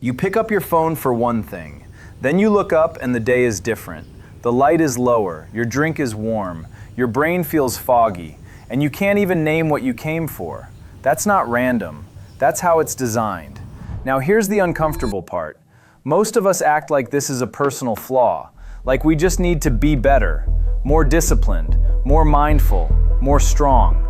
You pick up your phone for one thing. Then you look up and the day is different. The light is lower, your drink is warm, your brain feels foggy, and you can't even name what you came for. That's not random. That's how it's designed. Now here's the uncomfortable part. Most of us act like this is a personal flaw, like we just need to be better, more disciplined, more mindful, more strong.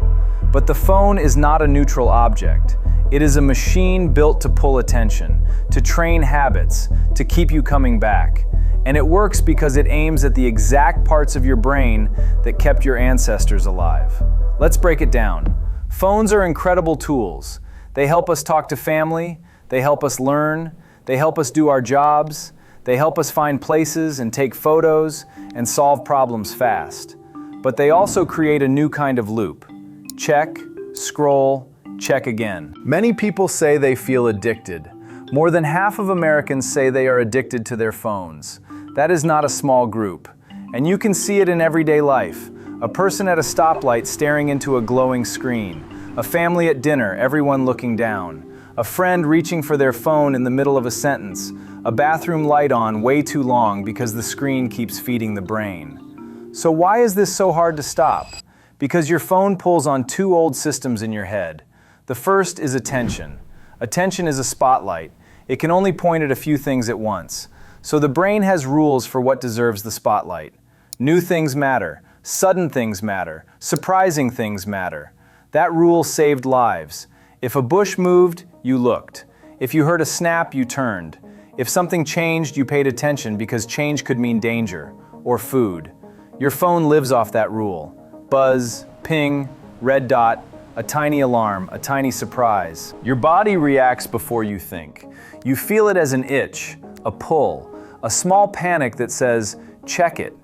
But the phone is not a neutral object. It is a machine built to pull attention, to train habits, to keep you coming back. And it works because it aims at the exact parts of your brain that kept your ancestors alive. Let's break it down. Phones are incredible tools. They help us talk to family, they help us learn, they help us do our jobs, they help us find places and take photos and solve problems fast. But they also create a new kind of loop. Check, scroll, check again. Many people say they feel addicted. More than half of Americans say they are addicted to their phones. That is not a small group. And you can see it in everyday life. A person at a stoplight staring into a glowing screen. A family at dinner, everyone looking down. A friend reaching for their phone in the middle of a sentence. A bathroom light on way too long because the screen keeps feeding the brain. So why is this so hard to stop? Because your phone pulls on two old systems in your head. The first is attention. Attention is a spotlight. It can only point at a few things at once. So the brain has rules for what deserves the spotlight. New things matter. Sudden things matter. Surprising things matter. That rule saved lives. If a bush moved, you looked. If you heard a snap, you turned. If something changed, you paid attention because change could mean danger or food. Your phone lives off that rule. Buzz, ping, red dot, a tiny alarm, a tiny surprise. Your body reacts before you think. You feel it as an itch, a pull, a small panic that says, check it.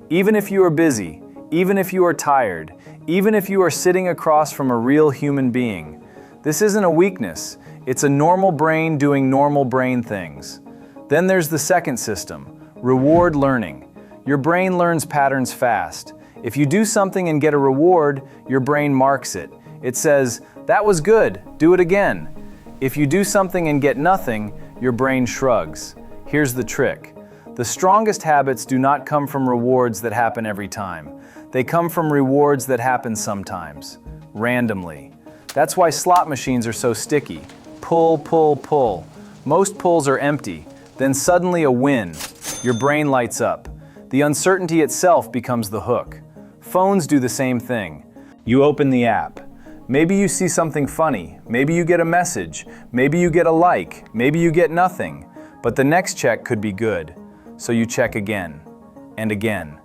Even if you are busy, even if you are tired, even if you are sitting across from a real human being. This isn't a weakness. It's a normal brain doing normal brain things. Then there's the second system, reward learning. Your brain learns patterns fast. If you do something and get a reward, your brain marks it. It says, that was good, do it again. If you do something and get nothing, your brain shrugs. Here's the trick. The strongest habits do not come from rewards that happen every time. They come from rewards that happen sometimes, randomly. That's why slot machines are so sticky. Pull, pull, pull. Most pulls are empty. Then suddenly a win. Your brain lights up. The uncertainty itself becomes the hook. Phones do the same thing. You open the app. Maybe you see something funny. Maybe you get a message. Maybe you get a like. Maybe you get nothing. But the next check could be good. So you check again and again.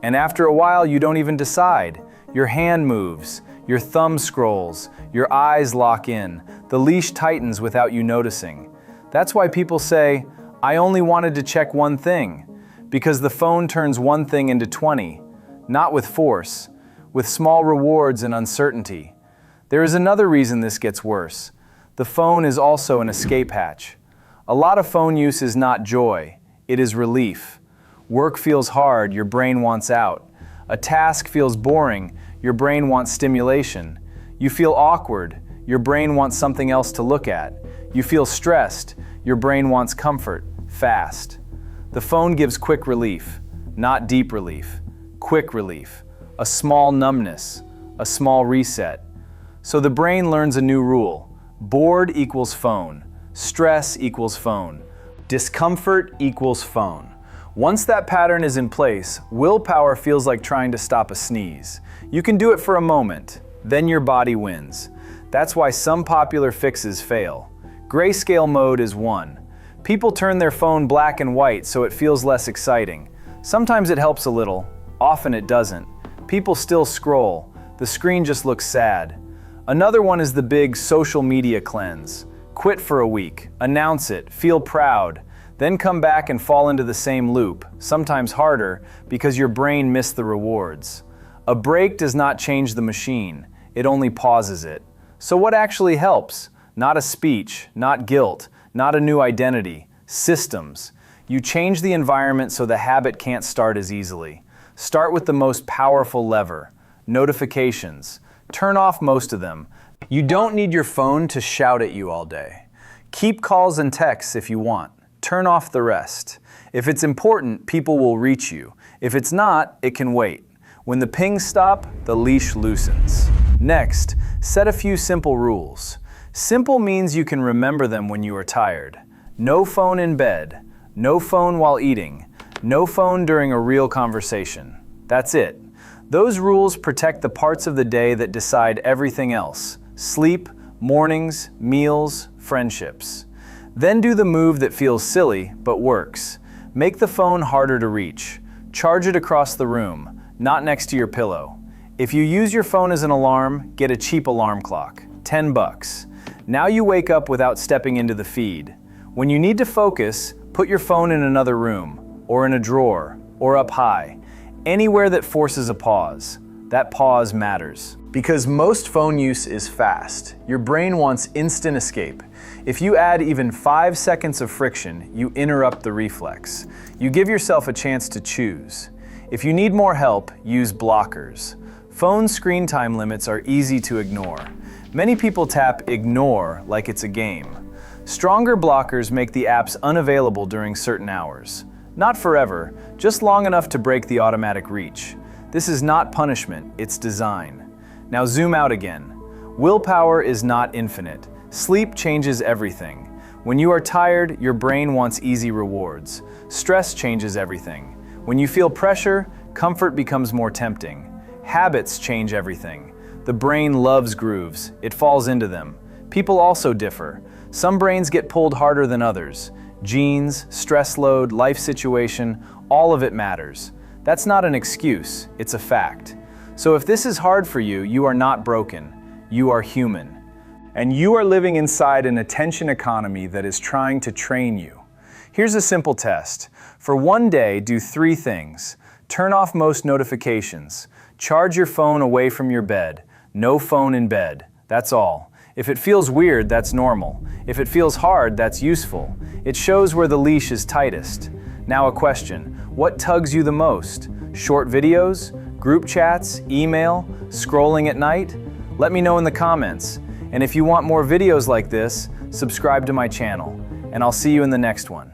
And after a while, you don't even decide. Your hand moves. Your thumb scrolls. Your eyes lock in. The leash tightens without you noticing. That's why people say, I only wanted to check one thing. Because the phone turns one thing into 20. Not with force, with small rewards and uncertainty. There is another reason this gets worse. The phone is also an escape hatch. A lot of phone use is not joy, it is relief. Work feels hard, your brain wants out. A task feels boring, your brain wants stimulation. You feel awkward, your brain wants something else to look at. You feel stressed, your brain wants comfort, fast. The phone gives quick relief, not deep relief. Quick relief, a small numbness, a small reset. So the brain learns a new rule. Bored equals phone. Stress equals phone. Discomfort equals phone. Once that pattern is in place, willpower feels like trying to stop a sneeze. You can do it for a moment, then your body wins. That's why some popular fixes fail. Grayscale mode is one. People turn their phone black and white so it feels less exciting. Sometimes it helps a little, often it doesn't. People still scroll. The screen just looks sad. Another one is the big social media cleanse. Quit for a week, announce it, feel proud, then come back and fall into the same loop, sometimes harder, because your brain missed the rewards. A break does not change the machine, it only pauses it. So what actually helps? Not a speech, not guilt, not a new identity, systems. You change the environment so the habit can't start as easily. Start with the most powerful lever, notifications. Turn off most of them. You don't need your phone to shout at you all day. Keep calls and texts if you want. Turn off the rest. If it's important, people will reach you. If it's not, it can wait. When the pings stop, the leash loosens. Next, set a few simple rules. Simple means you can remember them when you are tired. No phone in bed. No phone while eating. No phone during a real conversation. That's it. Those rules protect the parts of the day that decide everything else. Sleep, mornings, meals, friendships. Then do the move that feels silly, but works. Make the phone harder to reach. Charge it across the room, not next to your pillow. If you use your phone as an alarm, get a cheap alarm clock. $10. Now you wake up without stepping into the feed. When you need to focus, put your phone in another room, or in a drawer, or up high. Anywhere that forces a pause. That pause matters. Because most phone use is fast. Your brain wants instant escape. If you add even 5 seconds of friction, you interrupt the reflex. You give yourself a chance to choose. If you need more help, use blockers. Phone screen time limits are easy to ignore. Many people tap ignore like it's a game. Stronger blockers make the apps unavailable during certain hours. Not forever, just long enough to break the automatic reach. This is not punishment, it's design. Now zoom out again. Willpower is not infinite. Sleep changes everything. When you are tired, your brain wants easy rewards. Stress changes everything. When you feel pressure, comfort becomes more tempting. Habits change everything. The brain loves grooves. It falls into them. People also differ. Some brains get pulled harder than others. Genes, stress load, life situation, all of it matters. That's not an excuse, it's a fact. So if this is hard for you, you are not broken. You are human. And you are living inside an attention economy that is trying to train you. Here's a simple test. For one day, do 3 things. Turn off most notifications. Charge your phone away from your bed. No phone in bed. That's all. If it feels weird, that's normal. If it feels hard, that's useful. It shows where the leash is tightest. Now a question. What tugs you the most? Short videos? Group chats? Email? Scrolling at night? Let me know in the comments. And if you want more videos like this, subscribe to my channel. And I'll see you in the next one.